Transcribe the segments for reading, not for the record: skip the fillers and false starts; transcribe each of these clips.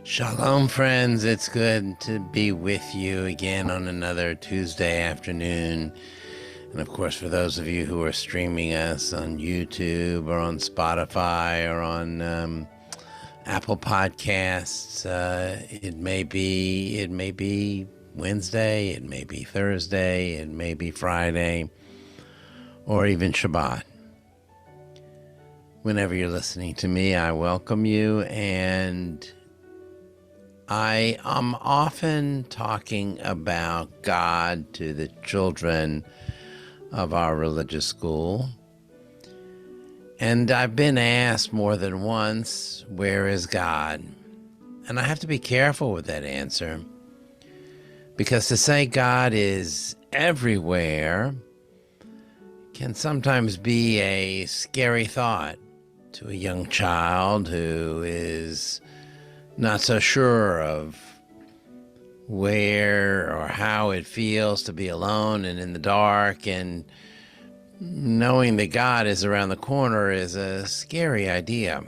Shalom, friends. It's good to be with you again on another Tuesday afternoon. And of course, for those of you who are streaming us on YouTube or on Spotify or on Apple Podcasts, it may be Wednesday, it may be Thursday, it may be Friday, or even Shabbat. Whenever you're listening to me, I welcome you, and I am often talking about God to the children of our religious school. And I've been asked more than once, where is God? And I have to be careful with that answer, because to say God is everywhere can sometimes be a scary thought to a young child who is not so sure of where or how it feels to be alone and in the dark, and knowing that God is around the corner is a scary idea.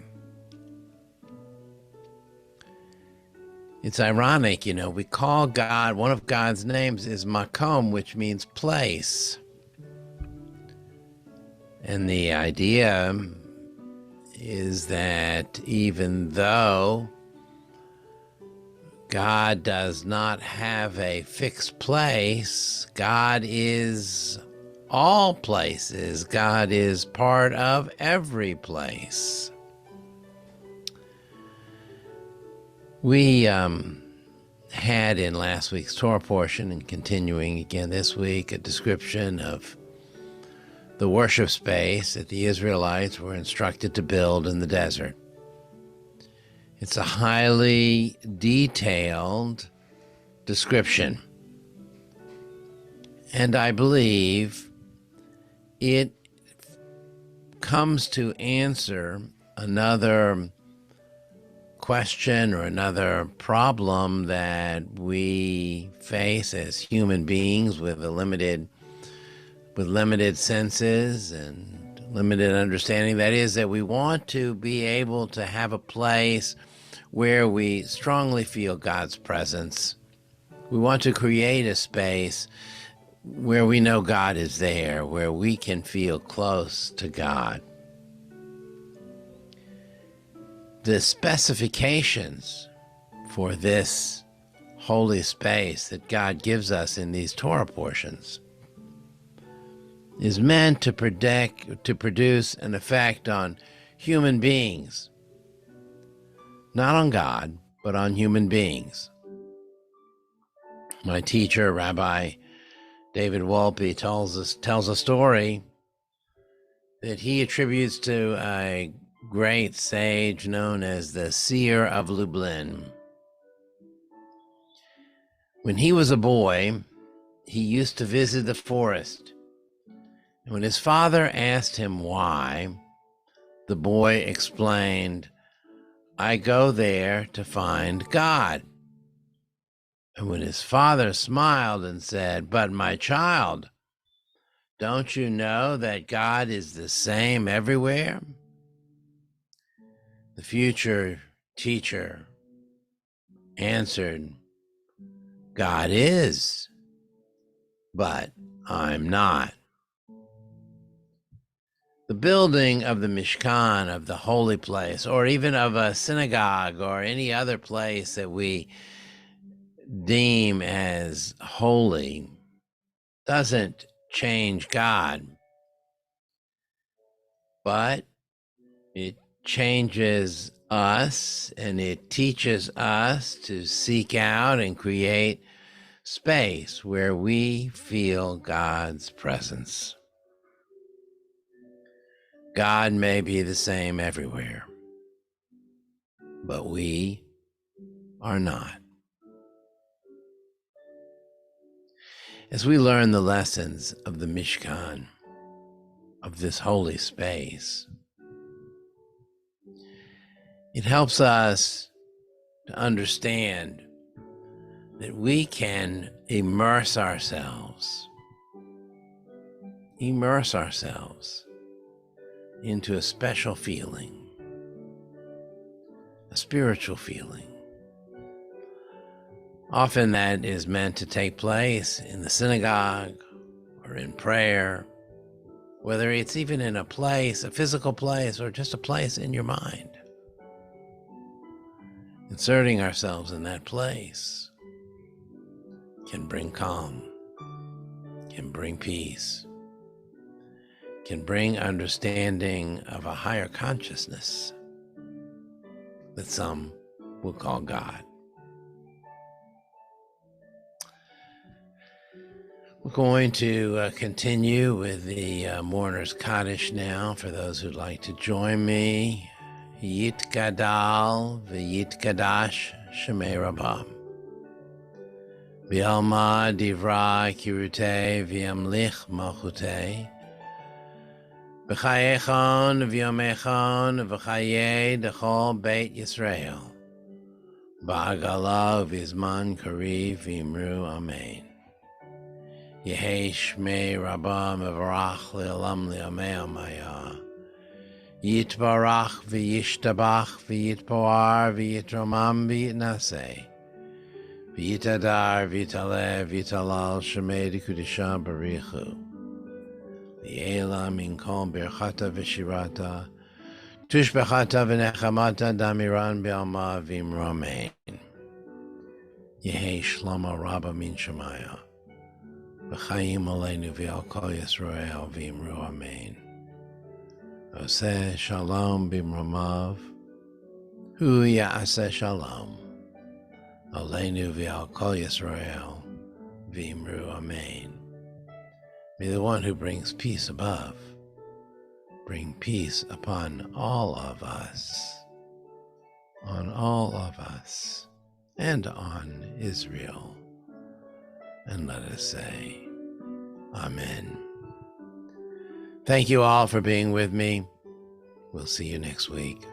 It's ironic, we call God, one of God's names is Makom, which means place. And the idea is that even though God does not have a fixed place, God is all places. God is part of every place. We had in last week's Torah portion, and continuing again this week, a description of the worship space that the Israelites were instructed to build in the desert. It's a highly detailed description, and I believe it comes to answer another question or another problem that we face as human beings with limited senses and limited understanding. That is, that we want to be able to have a place where we strongly feel God's presence. We want to create a space where we know God is there, where we can feel close to God. The specifications for this holy space that God gives us in these Torah portions is meant to produce an effect on human beings. Not on God, but on human beings. My teacher, Rabbi David Wolpe, tells a story that he attributes to a great sage known as the Seer of Lublin. When he was a boy, he used to visit the forest. And when his father asked him why, the boy explained, "I go there to find God." And when his father smiled and said, "But my child, don't you know that God is the same everywhere?" The future teacher answered, "God is, but I'm not." The building of the Mishkan, of the holy place, or even of a synagogue or any other place that we deem as holy, doesn't change God, but it changes us, and it teaches us to seek out and create space where we feel God's presence. God may be the same everywhere, but we are not. As we learn the lessons of the Mishkan, of this holy space, it helps us to understand that we can immerse ourselves into a special feeling, a spiritual feeling, Often that is meant to take place in the synagogue or in prayer, whether it's even in a place, a physical place, or just a place in your mind. Inserting ourselves in that place can bring calm, can bring peace, can bring understanding of a higher consciousness that some will call God. We're going to continue with the Mourner's Kaddish now. For those who'd like to join me, Yitgadal v'Yitgadash Shemei Rabbah. B'alma divra kirutei v'yamlich malchutei. B'chayechon v'yomechon v'chayei dechol Beit Yisrael. Ba'agala v'izman kariv v'imru amen. Yehei Shmei Rabbah mevarach le'olam le'amei amaya. Yitbarach v'yishtabach v'yitpoar v'yitromam v'yitnaseh. V'yitadar v'yitaleh v'yitalal Shemei Dekudisha barichu. V'yela min kol birchata v'shirata. Tushbechata v'nechamata damiran b'alma v'imru amen. Yehei Shlomo Rabbah min Shemaya. V'chaim aleinu v'al kol Yisrael v'imru amen. Oseh shalom b'mromav, hu ya'aseh shalom. Aleinu v'al kol Yisrael v'imru amen. May the one who brings peace above bring peace upon all of us, and on Israel. And let us say, Amen. Thank you all for being with me. We'll see you next week.